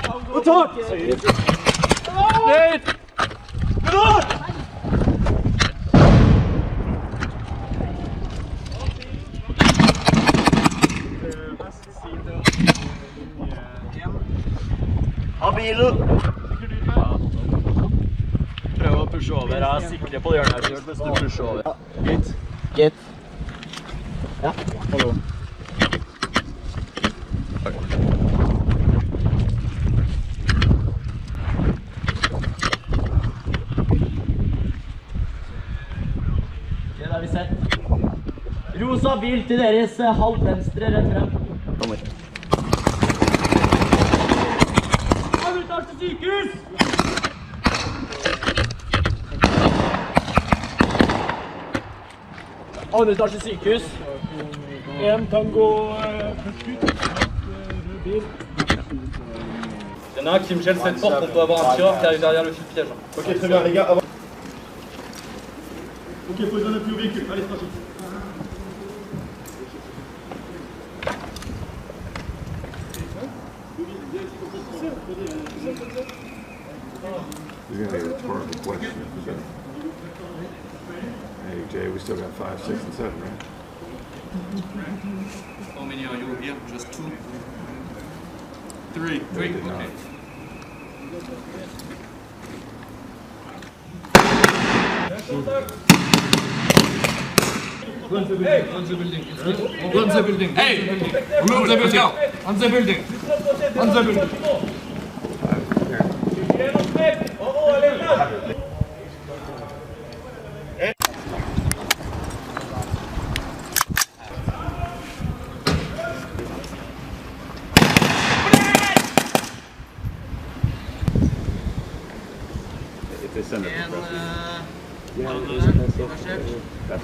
Godt tak! Ned! Godt! Av bilen! Prøv å pushe over. Jeg er sikker på det hjørnet hvis du pusher over. Gitt. Gitt. Ja. Hallo. Det har vi sett. Rosa bil til deres halv venstre rett frem. Kommer. Avutdannelse sykehus! Avutdannelse sykehus. En tango bil. Il y en a un qui me gèle cette porte, on peut avoir un tireur qui arrive derrière le fil piège. Ok, très bien les gars. Avant. Ok, position appui au véhicule. Allez, c'est parti. You're going to be a rhetorical question. Hey, Jay, we still got 5, 6, and 7, right? How many are you here? Just 2? 3. 3, okay. Run the building, run the building. Run the building. Hey! Run the building. Run the building. Run the building.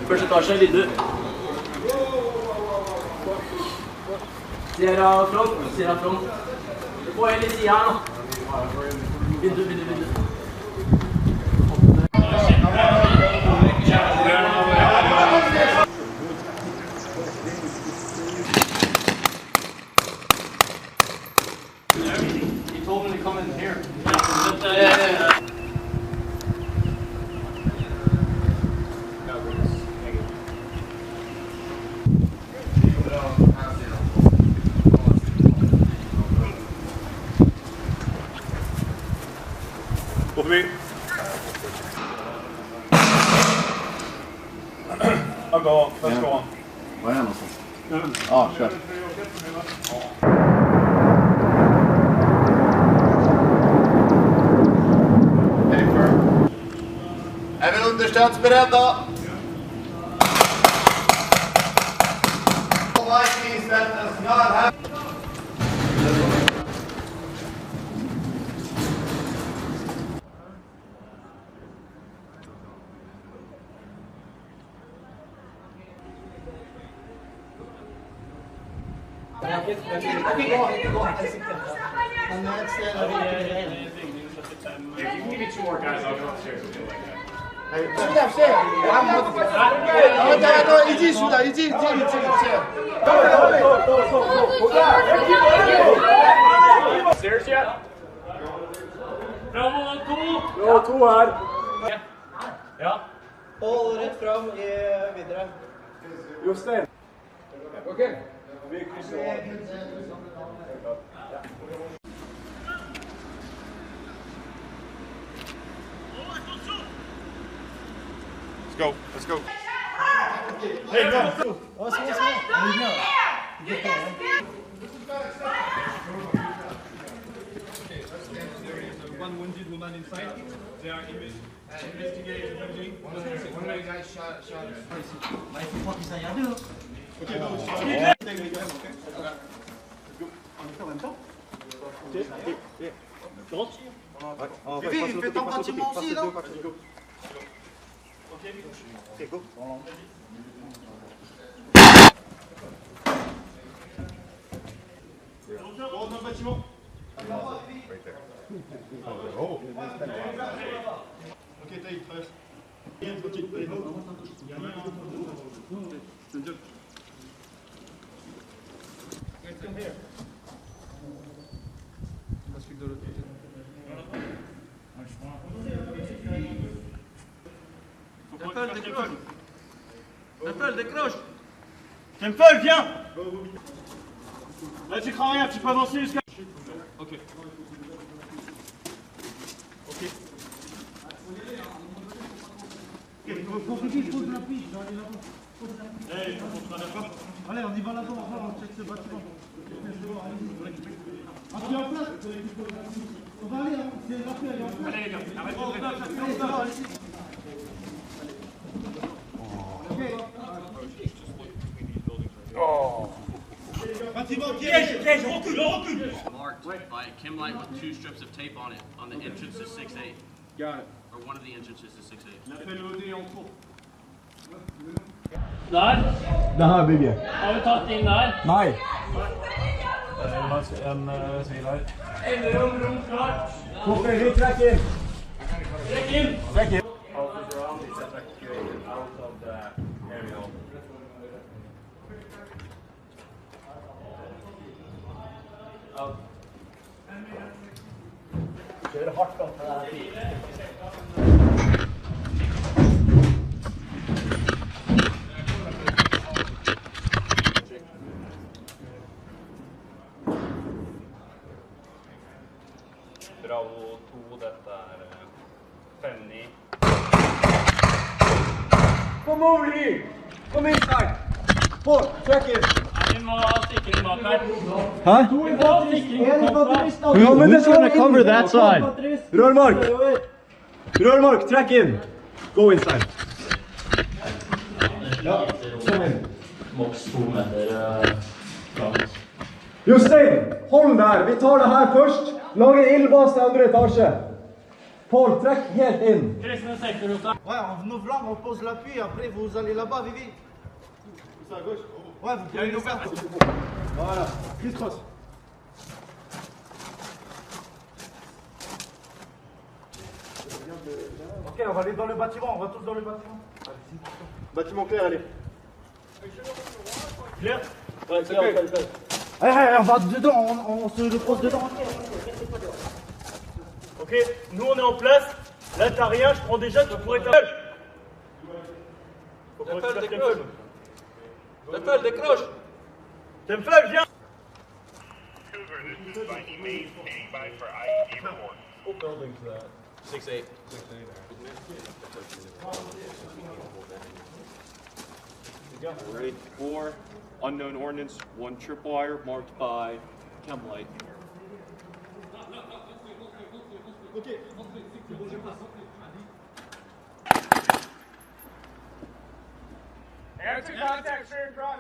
Første etasje, vindu. Ser av front, ser av front. Få hele siden her nå. Vindu, vindu, vindu. He told me to come in here. Gå forbi. I'll go on. Let's go on. Var är han någonstans? Ja, kör. Hej för. Även understödsberedda. Maybe 2 more guys, I'll go upstairs and do like that. Stairs yet? Jo, 2 her. Ja. Hold rett frem videre. Jostein. Ok. Let's go. Let's go. Hey, go. One wounded woman inside. They are investigating using. One of the guys shot us. Mas il faut qu'ils aillent à deux. Ok, go. On est en même temps? Vivi, fais ton bâtiment aussi, non? Ok, go. Go dans le bâtiment. Right there. Oh. Ok, taille, traverse. Bien, tranquille. Allez, go. Guys, come here. Parce que de l'autre décroche. Temple, décroche. Temple, viens. Là, tu crains rien, tu peux avancer jusqu'à. Ok. Ok. Faut vite, pose la piste, je vais aller là-bas. Allez, on sera d'accord. Allez, on y va là-bas, on check ce bâtiment. On est en place. On va aller, c'est rapide, allez, en place. Allez, les gars, arrêtez de rester. Allez, ça va, allez-y. Bâtiment, piège, piège, recule, recule. Marked by a chem light with 2 strips of tape on it on the entrance to 6A. Got it. Or one of the entrances to 6A. L'appel ED en cours. Der. Det her bygget. Har vi tatt inn der? Nei. En svil her. Rom klart. Hvorfor vi trekker inn? Trekk inn. Trekk inn. Kjører hardt opp med det her. Bravo 2, dette er Penny. Kom over here! Kom inn her! Paul, trekk inn! Vi må ha sikring bak her. Hæ? Vi må ha sikring bak her. Ja, men det skal cover that side. Rørmark! Rørmark, trekk inn! Go inside. Ja, kom inn. Maks 2 meter langt. Jostein, hold der! Vi tar det her først. Lag en ildbase til andre etasje. Paul, trekk helt inn. Kristne sektor hos deg. Ouais, en venant là, on pose l'appui, après vous allez là-bas, Vivi. C'est à gauche. Ouais, vous pouvez nous faire. Voilà, criss-cross. Ok, on va aller dans le bâtiment, on va tous dans le bâtiment. Bâtiment clair, allez. Clair? Ouais, c'est clair. Allez, on va dedans, on se le pose dedans. Ok, nous on est en place. Là t'as rien, je prends déjà, tu pourrais ta. Temple, décroche. Temple, décroche. Temple, viens. What building's that? 6A. Ready? 4 unknown ordnance, 1 tripwire marked by chem light. Answer contact straight across.